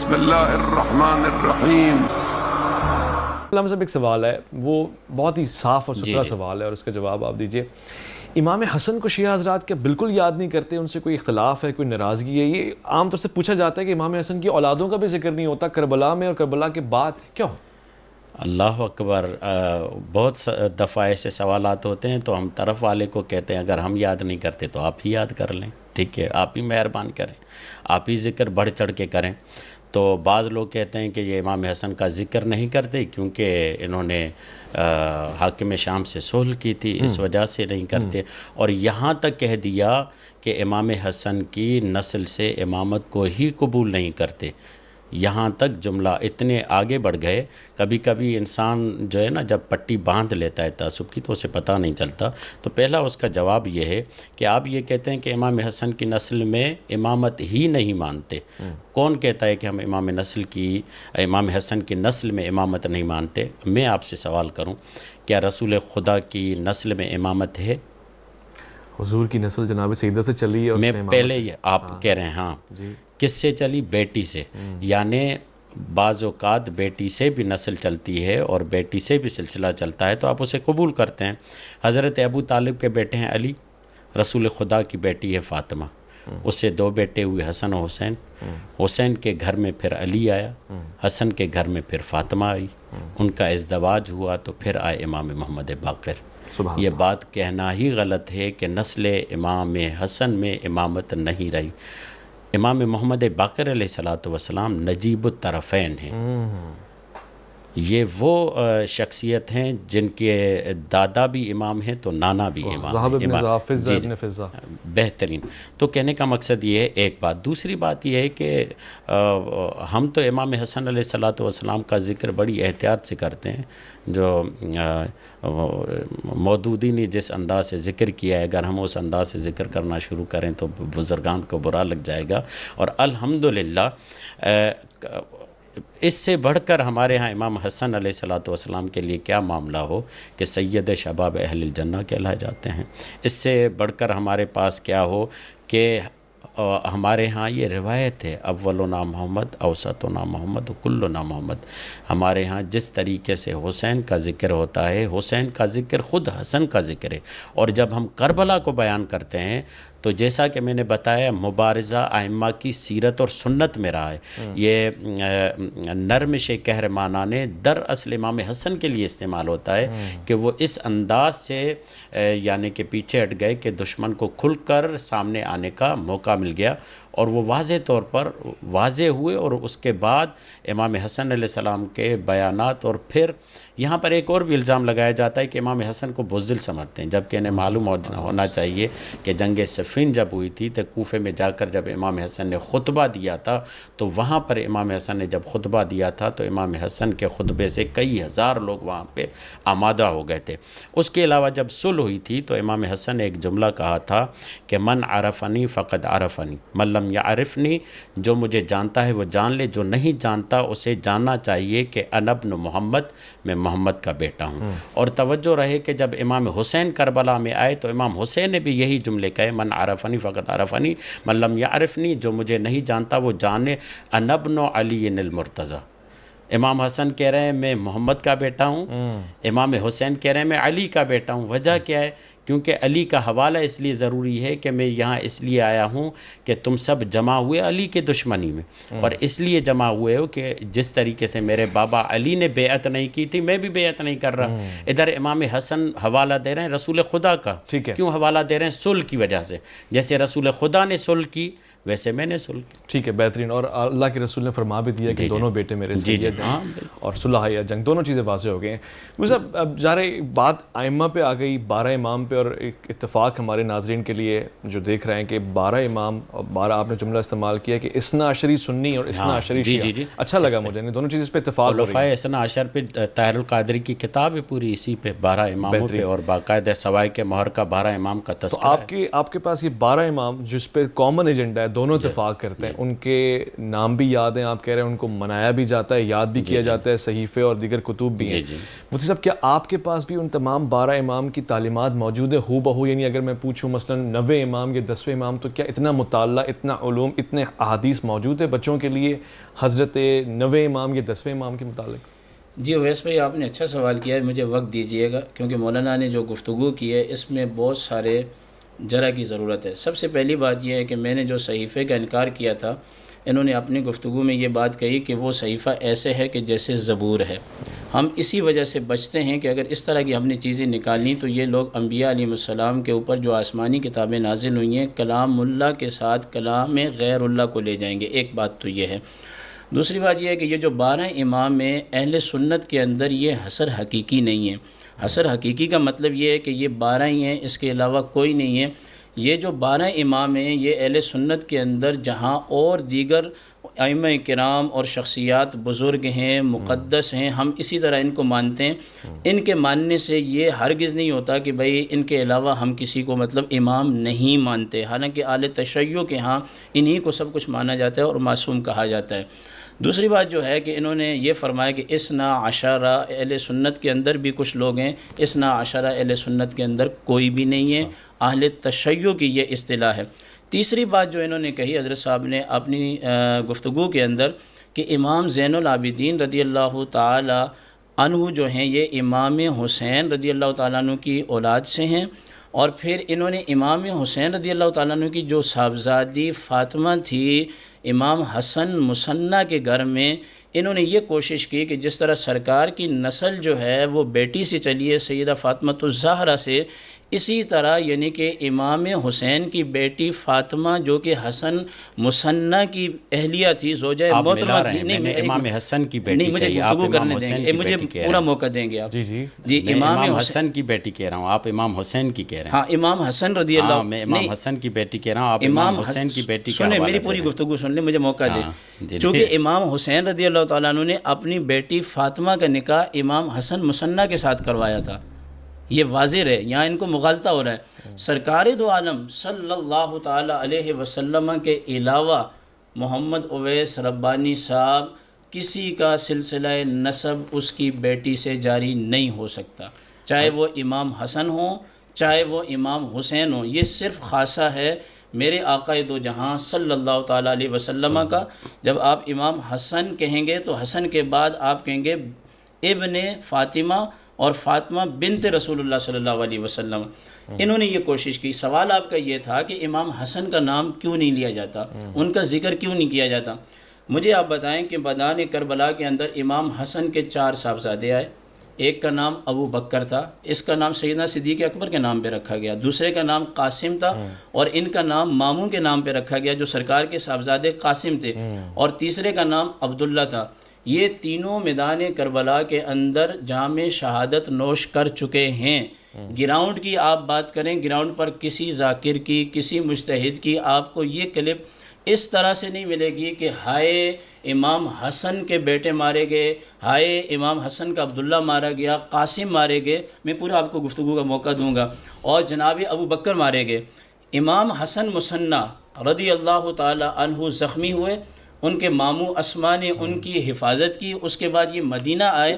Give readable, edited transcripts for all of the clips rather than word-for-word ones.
بسم اللہ الرحمن الرحیم۔ علامہ صاحب ایک سوال ہے، وہ بہت ہی صاف اور ستھرا سوال ہے اور اس کا جواب آپ دیجئے۔ امام حسن کو شیعہ حضرات کیا بالکل یاد نہیں کرتے؟ ان سے کوئی اختلاف ہے، کوئی ناراضگی ہے؟ یہ عام طور سے پوچھا جاتا ہے کہ امام حسن کی اولادوں کا بھی ذکر نہیں ہوتا کربلا میں اور کربلا کے بعد، کیوں؟ اللہ اکبر، بہت دفعہ ایسے سوالات ہوتے ہیں تو ہم طرف والے کو کہتے ہیں اگر ہم یاد نہیں کرتے تو آپ ہی یاد کر لیں، ٹھیک ہے، آپ ہی مہربان کریں، آپ ہی ذکر بڑھ چڑھ کے کریں۔ تو بعض لوگ کہتے ہیں کہ یہ امام حسن کا ذکر نہیں کرتے کیونکہ انہوں نے حاکم شام سے صلح کی تھی، اس وجہ سے نہیں کرتے، اور یہاں تک کہہ دیا کہ امام حسن کی نسل سے امامت کو ہی قبول نہیں کرتے۔ یہاں تک جملہ اتنے آگے بڑھ گئے، کبھی کبھی انسان جو ہے نا جب پٹی باندھ لیتا ہے تعصب کی تو اسے پتہ نہیں چلتا۔ تو پہلا اس کا جواب یہ ہے کہ آپ یہ کہتے ہیں کہ امام حسن کی نسل میں امامت ہی نہیں مانتے۔ کون کہتا ہے کہ ہم امام حسن کی نسل میں امامت نہیں مانتے؟ میں آپ سے سوال کروں، کیا رسول خدا کی نسل میں امامت ہے؟ حضور کی نسل جناب سیدہ سے چلی ہے، میں پہلے آپ کہہ رہے ہیں ہاں، کس سے چلی؟ بیٹی سے، یعنی بعض اوقات بیٹی سے بھی نسل چلتی ہے اور بیٹی سے بھی سلسلہ چلتا ہے تو آپ اسے قبول کرتے ہیں۔ حضرت ابو طالب کے بیٹے ہیں علی، رسول خدا کی بیٹی ہے فاطمہ، اس سے 2 بیٹے ہوئے حسن و حسین، حسین کے گھر میں پھر علی آیا، حسن کے گھر میں پھر فاطمہ آئی، ان کا ازدواج ہوا تو پھر آئے امام محمد باقر۔ یہ بات کہنا ہی غلط ہے کہ نسل امام حسن میں امامت نہیں رہی۔ امام محمد باقر علیہ السلام نجیب الطرفین ہیں، یہ وہ شخصیت ہیں جن کے دادا بھی امام ہیں تو نانا بھی امام ہیں، بہترین۔ تو کہنے کا مقصد یہ ہے ایک بات۔ دوسری بات یہ ہے کہ ہم تو امام حسن علیہ السلام کا ذکر بڑی احتیاط سے کرتے ہیں، جو مودودی نے جس انداز سے ذکر کیا ہے، اگر ہم اس انداز سے ذکر کرنا شروع کریں تو بزرگان کو برا لگ جائے گا۔ اور الحمدللہ اس سے بڑھ کر ہمارے ہاں امام حسن علیہ السلام کے لیے کیا معاملہ ہو کہ سید شباب اہل الجنہ کہلائے جاتے ہیں، اس سے بڑھ کر ہمارے پاس کیا ہو کہ ہمارے ہاں یہ روایت ہے، اولنا محمد، اوسطنا محمد، کلنا محمد۔ ہمارے ہاں جس طریقے سے حسین کا ذکر ہوتا ہے، حسین کا ذکر خود حسن کا ذکر ہے، اور جب ہم کربلا کو بیان کرتے ہیں تو جیسا کہ میں نے بتایا مبارزہ ائمہ کی سیرت اور سنت میں رہا ہے۔ یہ نرمش قہرمانانہ در اصل امام حسن کے لیے استعمال ہوتا ہے کہ وہ اس انداز سے یعنی کہ پیچھے ہٹ گئے کہ دشمن کو کھل کر سامنے آنے کا موقع مل گیا، اور وہ واضح طور پر واضح ہوئے، اور اس کے بعد امام حسن علیہ السلام کے بیانات۔ اور پھر یہاں پر ایک اور بھی الزام لگایا جاتا ہے کہ امام حسن کو بزدل سمجھتے ہیں، جبکہ انہیں معلوم ہونا چاہیے کہ جنگ صفین جب ہوئی تھی تو کوفے میں جا کر جب امام حسن نے خطبہ دیا تھا تو وہاں پر امام حسن نے جب خطبہ دیا تھا تو امام حسن کے خطبے سے کئی ہزار لوگ وہاں پہ آمادہ ہو گئے تھے۔ اس کے علاوہ جب صلح ہوئی تھی تو امام حسن نے ایک جملہ کہا تھا کہ من عرفنی فقد عرفنی، من لم یعرفنی، جو مجھے جانتا ہے وہ جان لے، جو نہیں جانتا اسے جاننا چاہیے کہ انا ابن محمد، میں محمد کا بیٹا ہوں۔ اور توجہ رہے کہ جب امام حسین کربلا میں آئے تو امام حسین نے بھی یہی جملے کہے، من عرفنی فقط عرفنی، من لم یعرفنی، جو مجھے نہیں جانتا وہ جانے، انا ابن علی المرتضی۔ امام حسن کہہ رہے ہیں میں محمد کا بیٹا ہوں، امام حسین کہہ رہے ہیں میں علی کا بیٹا ہوں۔ وجہ کیا ہے؟ کیونکہ علی کا حوالہ اس لیے ضروری ہے کہ میں یہاں اس لیے آیا ہوں کہ تم سب جمع ہوئے علی کے دشمنی میں، اور اس لیے جمع ہوئے ہو کہ جس طریقے سے میرے بابا علی نے بیعت نہیں کی تھی میں بھی بیعت نہیں کر رہا۔ ادھر امام حسن حوالہ دے رہے ہیں رسول خدا کا، کیوں حوالہ دے رہے ہیں؟ صلح کی وجہ سے، جیسے رسول خدا نے صلح کی ویسے میں نے صلح کی۔ ٹھیک ہے، بہترین۔ اور اللہ کے رسول نے فرما بھی دیا کہ دونوں بیٹے میرے سید ہیں، اور صلح یا جنگ دونوں چیزیں واضح ہو گئی ہیں۔ مجھے اب ظاہر بات ائمہ پہ آ گئی، 12 امام پہ، اور ایک اتفاق ہمارے ناظرین کے لیے جو دیکھ رہے ہیں کہ 12 امام، اور 12 آپ نے جملہ استعمال کیا کہ اثنا عشری سنی اور اثنا عشری شیعہ۔ اچھا لگا مجھے، دونوں چیزیں اس پہ اتفاق ہو رہی ہیں۔ اثنا عشر پہ طاہر القادری کی کتاب ہے پوری اسی پہ، 12 اماموں پہ، اور باقاعدہ سوائے کے مہر کا 12 امام کا تذکرہ ہے۔ تو آپ کے پاس یہ 12 امام جس پہ کامن ایجنڈا ہے، دونوں اتفاق کرتے ہیں. ان کے نام بھی یاد ہیں, آپ کہہ رہے ہیں ان کو منایا بھی جاتا ہے, یاد بھی کیا جاتا ہے, صحیفے اور دیگر کتب بھی ہیں. مفتی صاحب کیا آپ کے پاس بھی ان تمام 12 امام کی تعلیمات موجود ہے ہو بہو؟ یعنی اگر میں پوچھوں مثلا 90 امام یا 10ویں امام, تو کیا اتنا مطالعہ, اتنا علوم, اتنے احادیث موجود ہے بچوں کے لیے حضرت 90 امام یا 10ویں امام کے متعلق؟ جی اویس بھائی آپ نے اچھا سوال کیا ہے, مجھے وقت دیجیے گا کیونکہ مولانا نے جو گفتگو کی ہے اس میں بہت سارے جرح کی ضرورت ہے. سب سے پہلی بات یہ ہے کہ میں نے جو صحیفے کا انکار کیا تھا, انہوں نے اپنی گفتگو میں یہ بات کہی کہ وہ صحیفہ ایسے ہے کہ جیسے زبور ہے. ہم اسی وجہ سے بچتے ہیں کہ اگر اس طرح کی ہم نے چیزیں نکالیں تو یہ لوگ انبیاء علیہ السلام کے اوپر جو آسمانی کتابیں نازل ہوئی ہیں کلام اللہ کے ساتھ کلام غیر اللہ کو لے جائیں گے. ایک بات تو یہ ہے. دوسری بات یہ ہے کہ یہ جو 12 امام ہیں اہل سنت کے اندر یہ حصر حقیقی نہیں ہے. حصر حقیقی کا مطلب یہ ہے کہ یہ 12 ہی ہیں, اس کے علاوہ کوئی نہیں ہے. یہ جو 12 امام ہیں یہ اہل سنت کے اندر جہاں اور دیگر ائمہ کرام اور شخصیات بزرگ ہیں, مقدس ہیں, ہم اسی طرح ان کو مانتے ہیں. ان کے ماننے سے یہ ہرگز نہیں ہوتا کہ بھئی ان کے علاوہ ہم کسی کو مطلب امام نہیں مانتے, حالانکہ اہل تشیع کے ہاں انہی کو سب کچھ مانا جاتا ہے اور معصوم کہا جاتا ہے. دوسری بات جو ہے کہ انہوں نے یہ فرمایا کہ اثنا عشرہ اہل سنت کے اندر بھی کچھ لوگ ہیں, اثنا عشرہ اہل سنت کے اندر کوئی بھی نہیں ہے. اہل تشیع کی یہ اصطلاح ہے. تیسری بات جو انہوں نے کہی حضرت صاحب نے اپنی گفتگو کے اندر کہ امام زین العابدین رضی اللہ تعالی عنہ جو ہیں یہ امام حسین رضی اللہ تعالیٰ عنہ کی اولاد سے ہیں, اور پھر انہوں نے امام حسین رضی اللہ تعالیٰ عنہ کی جو صاحبزادی فاطمہ تھی امام حسن مثنیٰ کے گھر میں, انہوں نے یہ کوشش کی کہ جس طرح سرکار کی نسل جو ہے وہ بیٹی سے چلی ہے سیدہ فاطمہ الزہرا سے, اسی طرح یعنی کہ امام حسین کی بیٹی فاطمہ جو کہ حسن مثنیٰ کی اہلیہ تھی, زوجہ محترمہ تھی. نہیں, امام حسن کی بیٹی نہیں, مجھے گفتگو کرنے دیں گے, مجھے پورا موقع دیں گے آپ. جی امام حسن کی بیٹی کہہ رہا ہوں, آپ امام حسین کی کہہ رہے ہیں. ہاں امام حسن رضی اللہ, میں امام حسن کی بیٹی کہہ رہا ہوں, آپ امام حسین کی بیٹی کا سنیں, میری پوری گفتگو سن لیں, مجھے موقع دیں. چونکہ امام حسین رضی اللہ تعالیٰ عنہ نے اپنی بیٹی فاطمہ کا نکاح امام حسن مثنیٰ کے ساتھ کروایا تھا. یہ واضح ہے, یہاں ان کو مغالطہ ہو رہا ہے. سرکار دو عالم صلی اللہ تعالی علیہ وسلم کے علاوہ محمد اویس ربانی صاحب کسی کا سلسلہ نسب اس کی بیٹی سے جاری نہیں ہو سکتا, چاہے وہ امام حسن ہوں چاہے وہ امام حسین ہوں. یہ صرف خاصہ ہے میرے آقا دو جہاں صلی اللہ تعالی علیہ وسلم کا. جب آپ امام حسن کہیں گے تو حسن کے بعد آپ کہیں گے ابن فاطمہ اور فاطمہ بنت رسول اللہ صلی اللہ علیہ وسلم. انہوں نے یہ کوشش کی. سوال آپ کا یہ تھا کہ امام حسن کا نام کیوں نہیں لیا جاتا, ان کا ذکر کیوں نہیں کیا جاتا. مجھے آپ بتائیں کہ میدان کربلا کے اندر امام حسن کے 4 صاحبزادے آئے. ایک کا نام ابو بکر تھا, اس کا نام سیدنا صدیق اکبر کے نام پہ رکھا گیا. دوسرے کا نام قاسم تھا اور ان کا نام ماموں کے نام پہ رکھا گیا جو سرکار کے صاحبزادے قاسم تھے. اور تیسرے کا نام عبداللہ تھا. یہ تینوں میدان کربلا کے اندر جام شہادت نوش کر چکے ہیں. گراؤنڈ کی آپ بات کریں, گراؤنڈ پر کسی ذاکر کی کسی مجتہد کی آپ کو یہ کلپ اس طرح سے نہیں ملے گی کہ ہائے امام حسن کے بیٹے مارے گئے, ہائے امام حسن کا عبداللہ مارا گیا, قاسم مارے گئے. میں پورا آپ کو گفتگو کا موقع دوں گا. اور جناب ابو بکر مارے گئے. امام حسن مثنیٰ رضی اللہ تعالی عنہ زخمی ہوئے, ان کے ماموں اسما نے ان کی حفاظت کی. اس کے بعد یہ مدینہ آئے.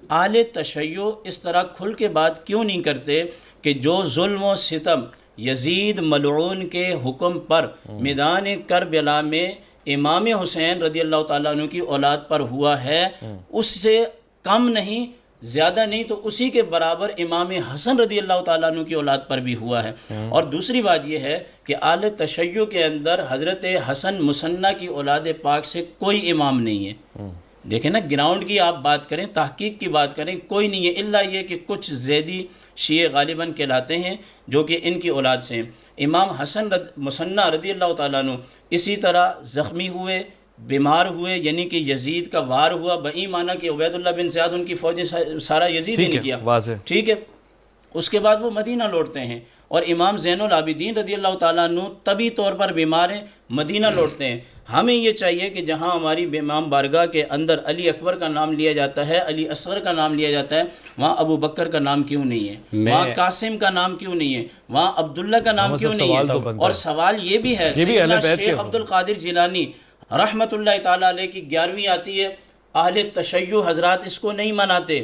اہل تشیع اس طرح کھل کے بات کیوں نہیں کرتے کہ جو ظلم و ستم یزید ملعون کے حکم پر میدان کربلا میں امام حسین رضی اللہ تعالیٰ عنہ کی اولاد پر ہوا ہے, اس سے کم نہیں زیادہ نہیں تو اسی کے برابر امام حسن رضی اللہ تعالیٰ عنہ کی اولاد پر بھی ہوا ہے. اور دوسری بات یہ ہے کہ اہل تشیع کے اندر حضرت حسن مثنیٰ کی اولاد پاک سے کوئی امام نہیں ہے. دیکھیں نا, گراؤنڈ کی آپ بات کریں, تحقیق کی بات کریں, کوئی نہیں ہے الا یہ کہ کچھ زیدی شیعہ غالباً کہلاتے ہیں جو کہ ان کی اولاد سے ہیں. امام حسن مثنیٰ رضی اللہ تعالیٰ عنہ اسی طرح زخمی ہوئے, بیمار ہوئے, یعنی کہ یزید کا وار ہوا. بئی معنی کہ عبید اللہ بن زیاد ان کی فوجیں سارا یزید ہی نے کیا. واضح ٹھیک ہے. اس کے بعد وہ مدینہ لوٹتے ہیں، اور امام زین العابدین رضی اللہ تعالیٰ عنہ طبی طور پر بیمار ہیں، مدینہ لوٹتے ہیں۔ ہمیں یہ چاہیے کہ جہاں ہماری امام بارگاہ کے اندر علی اکبر کا نام لیا جاتا ہے، علی اصغر کا نام لیا جاتا ہے، وہاں ابو بکر کا نام کیوں نہیں ہے، وہاں قاسم کا نام کیوں نہیں ہے، وہاں عبداللہ کا نام کیوں نہیں ہے؟ اور سوال یہ بھی ہے، سیدنا شیخ عبد القادر جیلانی رحمۃ اللہ تعالیٰ علیہ کی 11ویں آتی ہے، اہل تشیع حضرات اس کو نہیں مناتے۔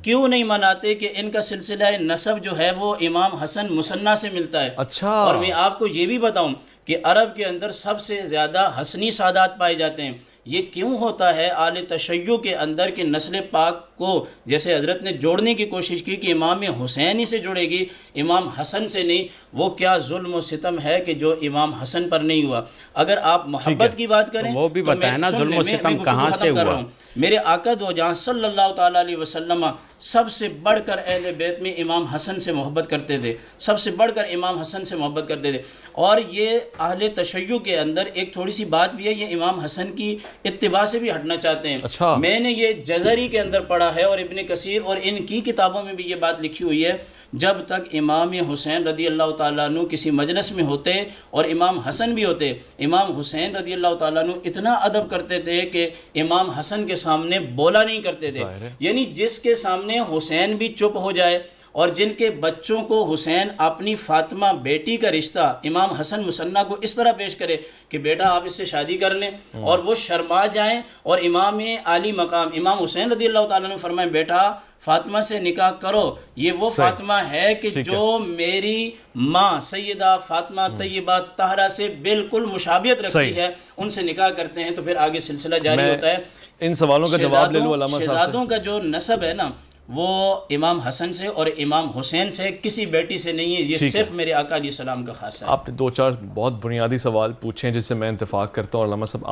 کیوں نہیں مناتے؟ کہ ان کا سلسلہ نسب جو ہے وہ امام حسن مصنع سے ملتا ہے۔ اچھا، اور میں آپ کو یہ بھی بتاؤں کہ عرب کے اندر سب سے زیادہ حسنی سادات پائے جاتے ہیں۔ یہ کیوں ہوتا ہے اہل تشیع کے اندر کہ نسل پاک کو جیسے حضرت نے جوڑنے کی کوشش کی کہ امام حسین ہی سے جڑے گی، امام حسن سے نہیں؟ وہ کیا ظلم و ستم ہے کہ جو امام حسن پر نہیں ہوا؟ اگر آپ محبت کی بات کریں وہ بھی بتائیں نا، ظلم و ستم کہاں سے ہوا؟ میرے آقا دو جہاں صلی اللہ تعالیٰ علیہ وسلم سب سے بڑھ کر اہل بیت میں امام حسن سے محبت کرتے تھے، سب سے بڑھ کر امام حسن سے محبت کرتے تھے۔ اور یہ اہل تشیع کے اندر ایک تھوڑی سی بات بھی ہے، یہ امام حسن کی اتباع سے بھی ہٹنا چاہتے ہیں۔ اچھا، میں نے یہ جزری کے اندر پڑھا ہے، اور ابن کثیر اور ان کی کتابوں میں بھی یہ بات لکھی ہوئی ہے، جب تک امام حسین رضی اللہ تعالیٰ عنہ کسی مجلس میں ہوتے اور امام حسن بھی ہوتے، امام حسین رضی اللہ تعالیٰ عنہ اتنا ادب کرتے تھے کہ امام حسن کے سامنے بولا نہیں کرتے تھے۔ یعنی جس کے سامنے حسین بھی چپ ہو جائے، اور جن کے بچوں کو حسین اپنی فاطمہ بیٹی کا رشتہ امام حسن مصنع کو اس طرح پیش کرے کہ بیٹا آپ اس سے شادی کر لیں، اور وہ شرما جائیں، اور امام عالی مقام امام حسین رضی اللہ تعالیٰ نے فرمائیں بیٹا فاطمہ سے نکاح کرو، یہ وہ فاطمہ ہے کہ جو میری ماں سیدہ فاطمہ طیبہ طاہرہ سے بالکل مشابہت رکھتی ہے، ان سے نکاح کرتے ہیں۔ تو پھر آگے سلسلہ جاری ہوتا ہے۔ ان سوالوں کا جواب لے لوں علامہ صاحب سے۔ شہزادوں کا جو نسب ہے نا وہ امام حسن سے اور امام حسین سے، کسی بیٹی سے نہیں ہے، یہ صرف میرے آقا علیہ السلام کا خاصہ ہے۔ آپ نے 2-4 بہت بنیادی سوال پوچھے ہیں جس سے میں اتفاق کرتا ہوں علامہ صاحب،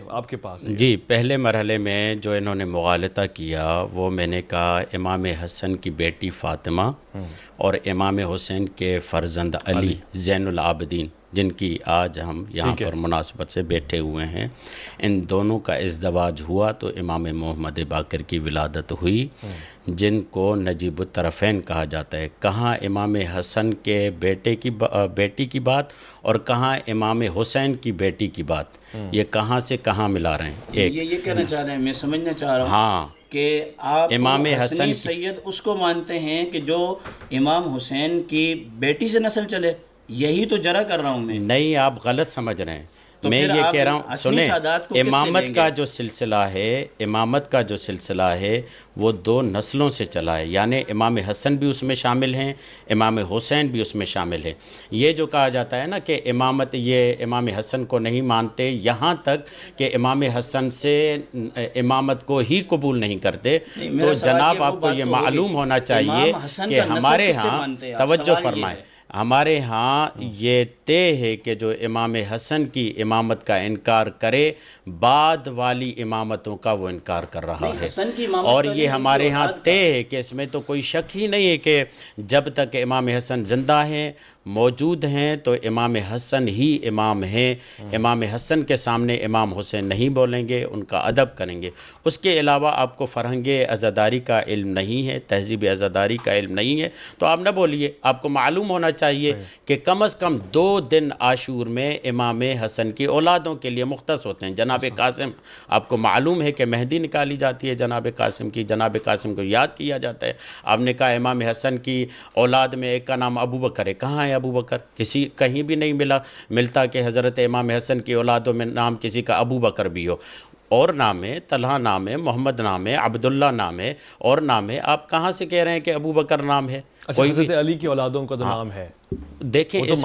آپ کے پاس ہے۔ جی، پہلے مرحلے میں جو انہوں نے مغالطہ کیا وہ میں نے کہا امام حسن کی بیٹی فاطمہ اور امام حسین کے فرزند علی زین العابدین، جن کی آج ہم یہاں پر مناسبت سے بیٹھے ہوئے ہیں، ان دونوں کا ازدواج ہوا تو امام محمد باقر کی ولادت ہوئی، جن کو نجیب الطرفین کہا جاتا ہے۔ کہاں امام حسن کے بیٹی کی بات اور کہاں امام حسین کی بیٹی کی بات، یہ کہاں سے کہاں ملا رہے ہیں؟ یہ کہنا چاہ رہے ہیں، میں سمجھنا چاہ رہا ہوں ہاں کہ آپ امام حسنی سید اس کو مانتے ہیں کہ جو امام حسین کی بیٹی سے نسل چلے، یہی تو جرا کر رہا ہوں میں۔ نہیں، آپ غلط سمجھ رہے ہیں۔ میں یہ کہہ رہا ہوں، سنیں، امامت کا جو سلسلہ ہے، امامت کا جو سلسلہ ہے وہ 2 نسلوں سے چلا ہے، یعنی امام حسن بھی اس میں شامل ہیں، امام حسین بھی اس میں شامل ہیں۔ یہ جو کہا جاتا ہے نا کہ امامت، یہ امام حسن کو نہیں مانتے، یہاں تک کہ امام حسن سے امامت کو ہی قبول نہیں کرتے، تو جناب آپ کو یہ معلوم ہونا چاہیے کہ ہمارے ہاں توجہ فرمائیں، ہمارے ہاں یہ طے ہے کہ جو امام حسن کی امامت کا انکار کرے، بعد والی امامتوں کا وہ انکار کر رہا ہے، اور یہ ہمارے ہاں طے ہے کہ اس میں تو کوئی شک ہی نہیں ہے کہ جب تک امام حسن زندہ ہیں، موجود ہیں، تو امام حسن ہی امام ہیں۔ امام حسن کے سامنے امام حسین نہیں بولیں گے، ان کا ادب کریں گے۔ اس کے علاوہ آپ کو فرہنگ عزاداری کا علم نہیں ہے، تہذیب عزاداری کا علم نہیں ہے، تو آپ نہ بولیے۔ آپ کو معلوم ہونا چاہیے کہ کم از کم 2 دن عاشور میں امام حسن کی اولادوں کے لیے مختص ہوتے ہیں۔ جناب قاسم، آپ کو معلوم ہے کہ مہدی نکالی جاتی ہے جناب قاسم کی، جناب قاسم کو یاد کیا جاتا ہے۔ آپ نے کہا امام حسن کی اولاد میں ایک کا نام ابو بکر ہے، کہاں ہے ابو بکر؟ کہیں بھی نہیں ملتا کہ حضرت امام حسن کی اولادوں میں نام کسی کا ابو بکر بھی ہو۔ اور نام ہے، طلحہ نام ہے، محمد نام ہے، عبداللہ نام ہے، اور نام ہے۔ آپ کہاں سے کہہ رہے ہیں کہ ابو بکر نام ہے؟ کوئی حضرت علی کی اولادوں کا تو نام ہے۔ دیکھیں اس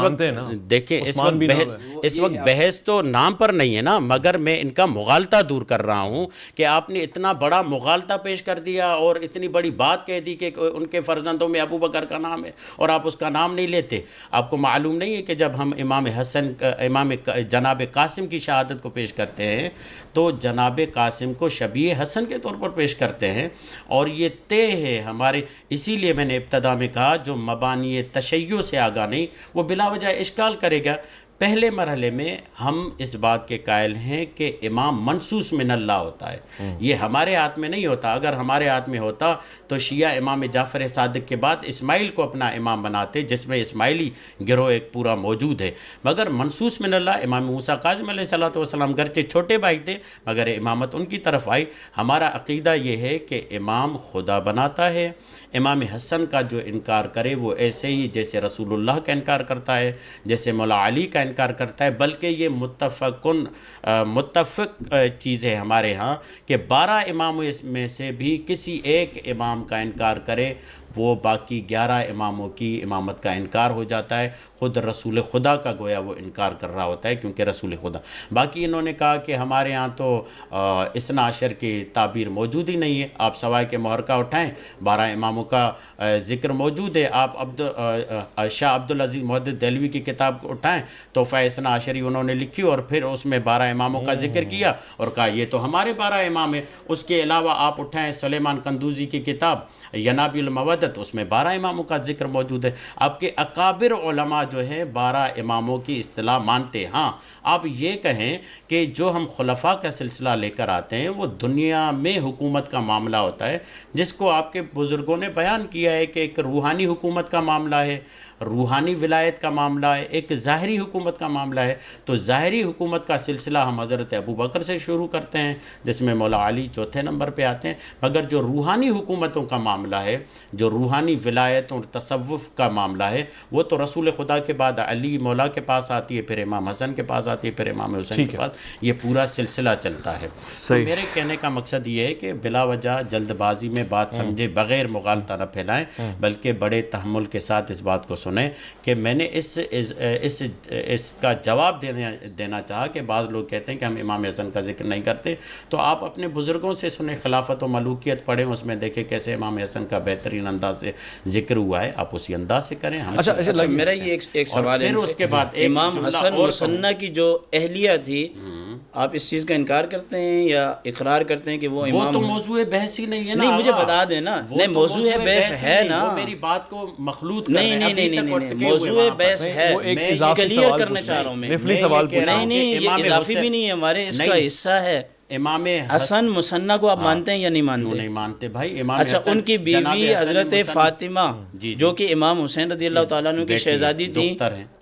وقت بحث تو نام پر نہیں ہے نا، مگر میں ان کا مغالطہ دور کر رہا ہوں کہ آپ نے اتنا بڑا مغالطہ پیش کر دیا اور اتنی بڑی بات کہہ دی کہ ان کے فرزندوں میں ابو بکر کا نام ہے اور آپ اس کا نام نہیں لیتے۔ آپ کو معلوم نہیں ہے کہ جب ہم امام جناب قاسم کی شہادت کو پیش کرتے ہیں تو جناب قاسم کو شبیہ حسن کے طور پر پیش کرتے ہیں، اور یہ طے ہے ہمارے۔ اسی لیے میں نے ابتدا میں کہا جو مبانی تشیع سے آگاہ نہیں وہ بلا وجہ اشکال کرے گا۔ پہلے مرحلے میں ہم اس بات کے قائل ہیں کہ امام منصوص من اللہ ہوتا ہے، یہ ہمارے ہاتھ میں نہیں ہوتا. اگر ہمارے ہاتھ میں ہوتا تو شیعہ امام جعفر صادق کے بعد اسماعیل کو اپنا امام بناتے، جس میں اسماعیلی گروہ ایک پورا موجود ہے. مگر منصوص من اللہ امام موسیٰ کاظم علیہ السلام گرچہ چھوٹے بھائی تھے مگر امامت ان کی طرف آئی. ہمارا عقیدہ یہ ہے کہ امام خدا بناتا ہے. امام حسن کا جو انکار کرے وہ ایسے ہی جیسے رسول اللہ کا انکار کرتا ہے، جیسے مولا علی کا انکار کرتا ہے، بلکہ یہ متفق چیز ہے ہمارے ہاں کہ 12 اماموں میں سے بھی کسی ایک امام کا انکار کرے وہ باقی 11 اماموں کی امامت کا انکار ہو جاتا ہے. خود رسول خدا کا گویا وہ انکار کر رہا ہوتا ہے کیونکہ رسول خدا. باقی انہوں نے کہا کہ ہمارے ہاں تو اثنا عشر کی تعبیر موجود ہی نہیں ہے. آپ سوائے کے محرکہ اٹھائیں 12 اماموں کا ذکر موجود ہے. آپ شاہ عبدالعزیز محدث دہلوی کی کتاب کو اٹھائیں تحفہ اثنا عشری انہوں نے لکھی اور پھر اس میں 12 اماموں کا ذکر کیا اور کہا یہ تو ہمارے 12 امام ہیں. اس کے علاوہ آپ اٹھائیں سلیمان قندوزی کی کتاب ینابی المودت، اس میں 12 اماموں کا ذکر موجود ہے. آپ کے اکابر علماء جو ہے 12 اماموں کی اصطلاح مانتے. ہاں آپ یہ کہیں کہ جو ہم خلفاء کا سلسلہ لے کر آتے ہیں وہ دنیا میں حکومت کا معاملہ ہوتا ہے، جس کو آپ کے بزرگوں نے بیان کیا ہے کہ ایک روحانی حکومت کا معاملہ ہے، روحانی ولایت کا معاملہ ہے، ایک ظاہری حکومت کا معاملہ ہے. تو ظاہری حکومت کا سلسلہ ہم حضرت ابو بکر سے شروع کرتے ہیں جس میں مولا علی چوتھے نمبر پہ آتے ہیں. مگر جو روحانی حکومتوں کا معاملہ ہے، جو روحانی ولایت اور تصوف کا معاملہ ہے، وہ تو رسول خدا کے بعد علی مولا کے پاس آتی ہے، پھر امام حسن کے پاس آتی ہے، پھر امام حسین کے پاس. یہ پورا سلسلہ چلتا ہے. تو میرے کہنے کا مقصد یہ ہے کہ بلا وجہ جلد بازی میں بات سمجھے بغیر مغالطہ نہ پھیلائیں، بلکہ بڑے تحمل کے ساتھ اس بات کو سنیں کہ میں نے اس کا جواب دینا چاہا کہ بعض لوگ کہتے ہیں کہ ہم امام حسن کا ذکر نہیں کرتے. تو آپ اپنے بزرگوں سے سنیں، خلافت و ملوکیت پڑھیں، اس میں دیکھیں کیسے امام حسن کا بہترین انداز سے ذکر ہوا ہے. آپ اسی انداز سے کریں. اچھا میرا یہ ایک سوال ہے، پھر اس کے بعد امام حسن مصنع کی جو اہلیہ تھی، آپ اس چیز کا انکار کرتے ہیں یا اقرار کرتے ہیں کہ وہ امام؟ وہ تو موضوع بحث ہی نہیں ہے نا. نہیں مجھے بتا دیں نا. نہیں موضوع بحث ہے نا. وہ میری بات کو مخلوط کر رہے ہیں. نہیں موضوع بحث ہے. میں کلیئر کرنا چاہ رہا ہوں. نہیں یہ اضافی بھی نہیں ہے ہمارے، اس کا حصہ ہے. امام حسن مصنع کو آپ مانتے ہیں یا نہیں مانتے؟ کیوں نہیں مانتے بھائی؟ امام اچھا ان کی بیوی حضرت فاطمہ جو کہ امام حسین رضی اللہ تعالیٰ عنہ کی شہزادی تھی،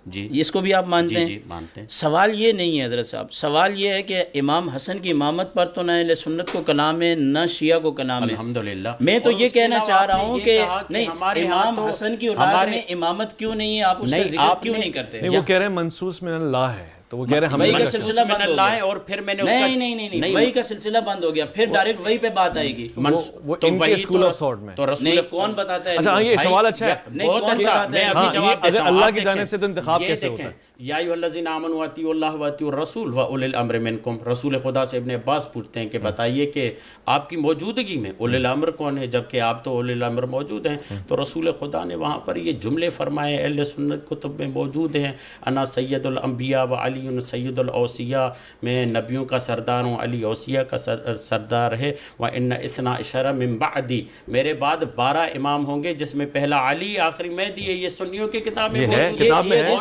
جی اس کو بھی آپ مانتے ہیں؟ جی مانتے ہیں. سوال یہ نہیں ہے حضرت صاحب، سوال یہ ہے کہ امام حسن کی امامت پر تو نہ اہل سنت کو کلام ہے نہ شیعہ کو کلام ہے. الحمدللہ. میں تو یہ کہنا چاہ رہا ہوں کہ نہیں امام حسن کی اولاد میں امامت کیوں نہیں ہے، آپ اس کا ذکر کیوں نہیں کرتے؟ وہ کہہ رہے ہیں منصوص من اللہ ہے، تو وہ کہہ رہے ہیں وہی کا سلسلہ بند ہو گیا. اور پھر میں نے نہیں وہی کا سلسلہ بند ہو گیا، پھر ڈائریکٹ وہی پہ بات آئے گی. وہ ان کے اسکول آف تھاٹ میں. نہیں کون بتاتا ہے؟ اچھا یہ سوال اچھا ہے، بہت اچھا. میں ابھی جواب دیتا ہوں. اللہ کی جانب سے تو انتخاب کیسے ہوتا ہے؟ یا ایھا الذین آمنوا اطیعوا اللہ واطیعوا الرسول واولی الامر منکم. رسول خدا سے ابن عباس پوچھتے ہیں کہ بتائیے کہ آپ کی موجودگی میں اولی الامر کون ہے، جبکہ آپ تو اولی الامر موجود ہیں. تو رسول خدا نے وہاں پر یہ جملے فرمائے اہل سنت کتب میں موجود ہیں، انا سید الانبیاء و علی سید الاوصیاء. میں نبیوں کا سردار ہوں، علی اوصیاء کا سردار ہے. وان اثنا عشر من بعدی، میرے بعد 12 امام ہوں گے جس میں پہلا علی آخری مہدی ہے. یہ سنیوں کی کتاب میں کتاب میں ہے.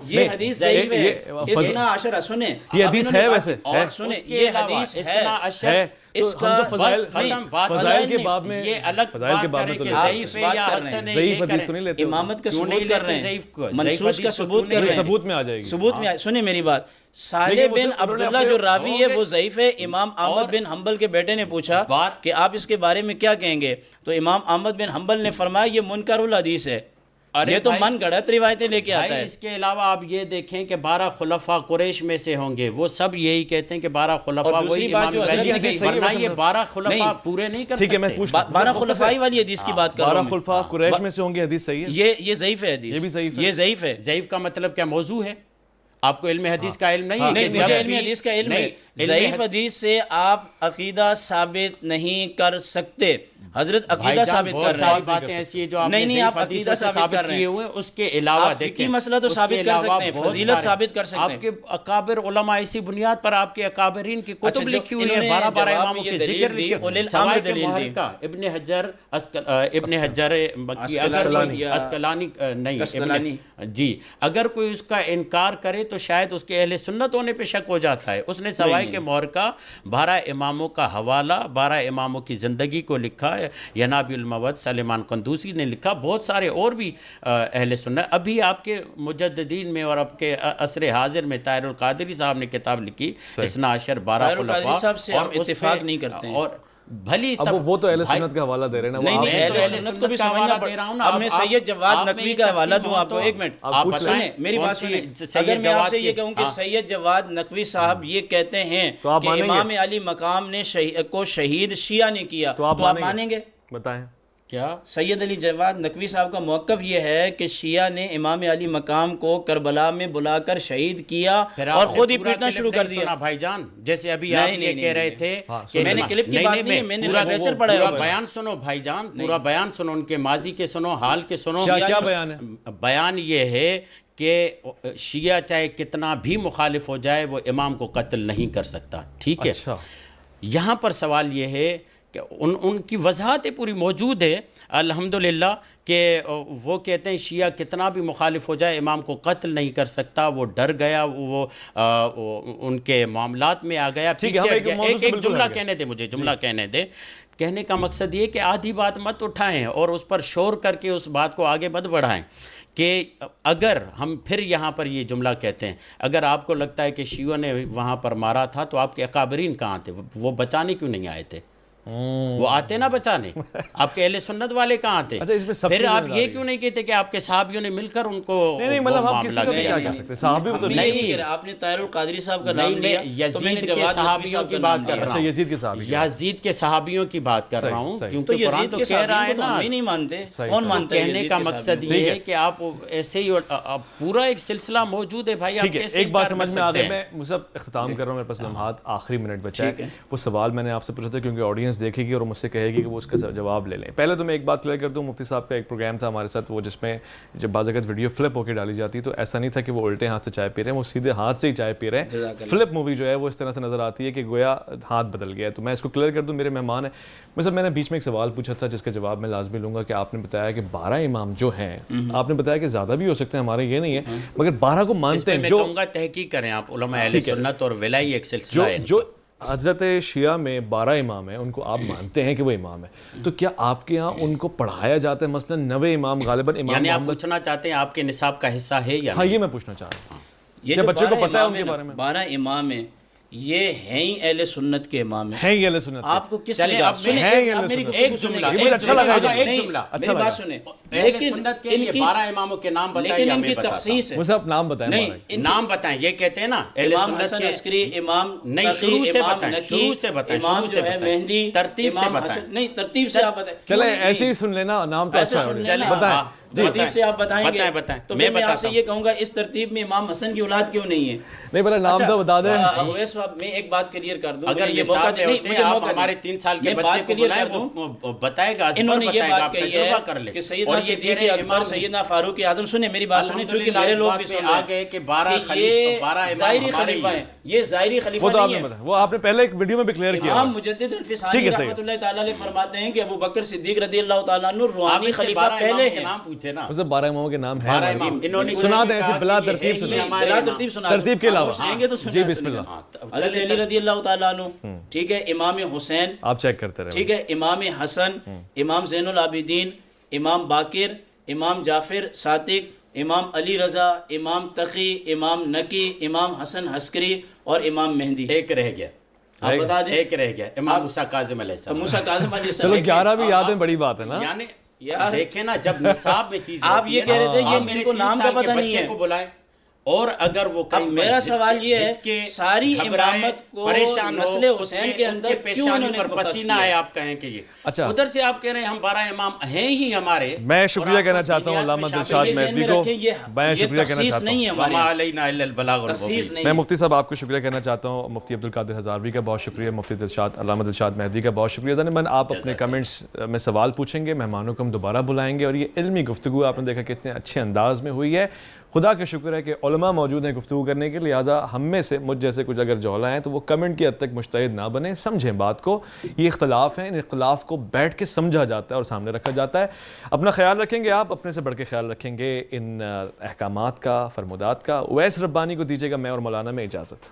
یہ حدیث ضعیف ہے. اثنا عشر سنیں، یہ حدیث ہے ویسے، اور سنیں یہ حدیث ہے. اس کا فضائل کے باب میں، یہ الگ بات کریں کہ ضعیف ہے یا حسن ہے. ضعیف حدیث کو نہیں لیتے، امامت کا ثبوت کر رہے ہیں، منصوص کا ثبوت کر رہے ہیں. ثبوت میں آ جائے گی. ثبوت میں سنیں میری بات. صالح بن عبداللہ جو راوی ہے وہ ضعیف ہے. امام احمد بن حنبل کے بیٹے نے پوچھا کہ آپ اس کے بارے میں کیا کہیں گے، تو امام احمد بن حنبل نے فرمایا یہ منکر الحدیث ہے. یہ تو من گھڑت روایتیں لے کے آتا ہے. اس کے علاوہ آپ یہ دیکھیں کہ 12 خلفاء قریش میں سے ہوں گے، وہ سب یہی کہتے ہیں کہ 12 خلفاء وہی امام مہدی، ورنہ یہ 12 خلفاء پورے نہیں کر سکتے. 12 خلفاء والی حدیث کی بات کر رہا ہوں. 12 خلفاء قریش میں سے ہوں گے، حدیث صحیح ہے. یہ ضعیف ہے حدیث. یہ بھی ضعیف ہے. یہ ضعیف ہے. ضعیف کا مطلب کیا موضوع ہے؟ آپ کو علم حدیث کا علم نہیں ہے؟ نہیں مجھے علم حدیث کا علم ہے، ضعیف حدیث سے آپ عقیدہ ثابت نہیں کر سکتے. حضرت عقیدہ ثابت کر رہے ہیں، ساری باتیں ایسی ہیں جو آپ نے نہیں آپ عقیدہ ثابت کر رہے کیے ہوئے. اس کے علاوہ آپ فقہی مسئلہ تو ثابت کر سکتے ہیں، فضیلت ثابت کر سکتے ہیں. آپ کے اکابر علماء اسی بنیاد پر آپ کے اکابرین کی کتب لکھی ہوئی ہیں، 12 اماموں کے ذکر لکھے، سوائے کے محرکہ ابن حجر مکی اسقلانی نہیں جی، اگر کوئی اس کا انکار کرے تو شاید اس کے اہل سنت ہونے پہ شک ہو جاتا ہے. اس نے سوائے کے محرکہ 12 اماموں کا حوالہ 12 اماموں کی زندگی کو لکھا ہے. ینابی المود سلیمان قندوسی نے لکھا، بہت سارے اور بھی اہل سنت. ابھی آپ کے مجددین میں اور آپ کے عصر حاضر میں طاہر القادری صاحب نے کتاب لکھی اثنا عشر 12 خلفاء، اور اتفاق نہیں کرتے ہیں. اور بھلی اب وہ تو اہل سنت کا حوالہ دے رہے ہیں. نہیں اہل سنت کو بھی سمجھنا دے رہا ہوں نا. اب میں سید جواد نقوی کا حوالہ دوں آپ کو. ایک منٹ آپ سنیں میری بات سنیں. اگر میں آپ سے یہ کہوں کہ سید جواد نقوی صاحب یہ کہتے ہیں کہ امام علی مقام نے کو شہید شیعہ نے کیا، تو آپ مانیں گے؟ بتائیں کیا؟ سید علی جواد نقوی صاحب کا موقف یہ ہے کہ شیعہ نے امام علی مقام کو کربلا میں بلا کر شہید کیا اور خود ہی پیٹنا شروع کر دیا. بھائی جان جیسے ابھی آپ یہ کہہ رہے تھے کہ میں نے کلپ کی بات نہیں، میں نے لٹریچر پڑھا ہے. پورا بیان سنو بھائی جان، پورا بیان سنو، ان کے ماضی کے سنو، حال کے سنو. کیا بیان ہے؟ بیان یہ ہے کہ شیعہ چاہے کتنا بھی مخالف ہو جائے وہ امام کو قتل نہیں کر سکتا. ٹھیک ہے، یہاں پر سوال یہ ہے کہ ان کی وضاحتیں پوری موجود ہے الحمدللہ کہ وہ کہتے ہیں شیعہ کتنا بھی مخالف ہو جائے امام کو قتل نہیں کر سکتا. وہ ڈر گیا، وہ ان کے معاملات میں آ گیا. ایک جملہ کہنے دے مجھے، جملہ کہنے دے. کہنے کا مقصد یہ کہ آدھی بات مت اٹھائیں اور اس پر شور کر کے اس بات کو آگے مت بڑھائیں. کہ اگر ہم پھر یہاں پر یہ جملہ کہتے ہیں، اگر آپ کو لگتا ہے کہ شیعوں نے وہاں پر مارا تھا تو آپ کے اکابرین کہاں تھے؟ وہ بچانے کیوں نہیں آئے تھے؟ وہ آتے نہ بچانے. آپ کے اہل سنت والے کہاں تھے؟ پھر آپ یہ کیوں نہیں کہتے کہ آپ کے صحابیوں نے مل کر ان کو معاملہ کیا؟ نہیں، آپ نے طاہر القادری صاحب کا نام لیا، یزید کے صحابیوں کی بات کر رہا ہوں. یزید کے صحابیوں کی بات کر رہا ہوں کیونکہ قرآن تو کہہ رہا ہے نا. نہیں مانتے، کون مانتا ہے؟ کہنے کا مقصد یہ ہے کہ آپ ایسے ہی پورا ایک سلسلہ موجود ہے بھائی. ایک بات سمجھ میں آ گئی، میں مصعب اختتام کر رہا ہوں، میرے پاس لمحات آخری منٹ بچا ہے. وہ سوال میں نے آپ سے پوچھا تھا کیونکہ آڈینس دیکھے گی اور مجھ سے کہے گی کہ وہ اس کا جواب لے لیں. پہلے تو میں ایک بات کلیئر کر دوں، مفتی صاحب کا ایک پروگرام تھا ہمارے ساتھ، وہ جس میں جب بعض اوقات ویڈیو فلپ ہو کے ڈالی جاتی تو ایسا نہیں تھا کہ وہ الٹے ہاتھ سے چائے پی رہے ہیں، وہ سیدھے ہاتھ سے ہی چائے پی رہے ہیں. فلپ مووی جو ہے وہ اس طرح سے نظر آتی ہے کہ گویا ہاتھ بدل گیا ہے. تو میں اس کو کلیئر کر دوں، میرے مہمان ہیں. میں نے بیچ میں ایک سوال پوچھا تھا جس کا جواب میں لازمی لوں گا کہ آپ نے بتایا کہ 12 امام جو ہیں، آپ نے بتایا کہ زیادہ بھی ہو سکتے ہیں، ہمارے یہ نہیں ہے، مگر 12 کو مانتے ہیں. میں کہوں گا تحقیق کریں آپ، علماء اہل سنت اور ولائی ایک سلسلہ ہے. جو حضرت شیعہ میں 12 امام ہیں ان کو آپ مانتے ہیں کہ وہ امام ہیں، تو کیا آپ کے ہاں ان کو پڑھایا جاتا ہے؟ مثلا 9 امام غالباً امام، یعنی آپ پوچھنا چاہتے ہیں آپ کے نصاب کا حصہ ہے یا؟ ہاں، یہ میں پوچھنا چاہ رہا ہوں. یہ جو بچے کو پتہ ہے ان کے بارے میں 12 امام ہیں، یہ ہیں ہی اہل سنت کے امام ہیں. اہل سنت. آپ کو کس نے ایک جملہ میری بات سنیں. اہل سنت کے لیے 12 اماموں کے نام بتائیں یا میں بتاتا ہوں؟ وہ سب نام بتائیں. نہیں، نام بتائیں. یہ کہتے ہیں نا اہل سنت کے عسکری امام، نہیں شروع سے بتائیں، شروع سے بتائیں، امام جو ہے مہدی، ترتیب سے بتائیں. نہیں ترتیب سے آپ بتائیں. چلیں ایسے ہی سن لینا، نام تو اچھا ہے، بتائیں. ترتیب سے آپ بتائیں گے تو میں آپ سے یہ کہوں گا اس ترتیب میں امام حسن کی اولاد کیوں نہیں ہے؟ نہیں پتہ، نام تو بتا دیں. اویس صاحب میں ایک بات کلیئر کر دوں. اگر یہ موقع دے ہوتے آپ ہمارے 3 سال کے بچے کو بلائیں، وہ بتائے گا، انہوں نے یہ بات کہی ہے کہ سیدنا صدیق اکبر، سیدنا فاروق اعظم. سنیں میری بات سنیں، چونکہ میرے لوگ بھی سن رہے ہیں کہ 12 ظاہری خلیفہ ہیں. یہ ظاہری خلیفہ نہیں ہے، وہ آپ نے پہلے ایک ویڈیو میں بھی کلیئر کیا. امام مجدد الفسانی رحمۃ اللہ تعالی علیہ فرماتے ہیں کہ ابو بکر صدیق رضی اللہ تعالیٰ عنہ روحانی خلیفہ پہلے ہیں. نام پوچھے نا، 12 اماموں کے نام ہیں، سنا دیں ایسے بلا ترتیب سنیں، بلا ترتیب سنا، ترتیب کے علاوہ. جی بسم اللہ. حضرت علی رضی اللہ تعالیٰ عنہ، ٹھیک ہے، امام حسین، آپ چیک کرتے رہے، ٹھیک ہے، امام حسن، امام زین العابدین، امام باقر، امام جعفر صادق، امام علی رضا، امام تقی، امام نقی، امام حسن عسکری اور امام مہدی. ایک رہ گیا، آپ بتا دیں. ایک رہ گیا، امام موسیٰ کاظم علیہ السلام. موسیٰ کاظم علیہ السلام. چلو 11 بھی یاد ہیں، بڑی بات ہے نا. یعنی دیکھیں نا، جب نصاب میں چیز آپ یہ کہہ رہے تھے یہ میرے کو نام کا پتہ نہیں ہے. بچے کو بلائے، اور اگر وہ اب میرا سوال یہ ہے ساری امامت کو نسل حسین کے اندر کیوں انہوں نے پسینہ ہے؟ آپ کہیں کہ یہ اچھا ادھر سے آپ کہہ رہے ہیں ہم 12 امام ہیں ہی ہمارے. میں شکریہ کہنا چاہتا ہوں علامہ دلشاد مہدوی کو, میں شکریہ کہنا چاہتا ہوں, وما علینا الا البلاغ المبین. میں مفتی صاحب آپ کو شکریہ کہنا چاہتا ہوں, مفتی عبدالقادر ہزاروی کا بہت شکریہ, مفتی دلشاد علامہ دلشاد مہدوی کا بہت شکریہ. ضمن آپ اپنے کمنٹس میں سوال پوچھیں گے, مہمانوں کو ہم دوبارہ بلائیں گے, اور یہ علمی گفتگو آپ نے دیکھا کتنے اچھے انداز میں ہوئی ہے. خدا کا شکر ہے کہ علماء موجود ہیں گفتگو کرنے کے, لہٰذا ہم میں سے مجھ جیسے کچھ اگر جوہلا ہیں تو وہ کمنٹ کی حد تک مجتہد نہ بنیں, سمجھیں بات کو. یہ اختلاف ہیں, ان اختلاف کو بیٹھ کے سمجھا جاتا ہے اور سامنے رکھا جاتا ہے. اپنا خیال رکھیں گے, آپ اپنے سے بڑھ کے خیال رکھیں گے ان احکامات کا, فرمودات کا. اویس ربانی کو دیجیے گا میں اور مولانا میں اجازت.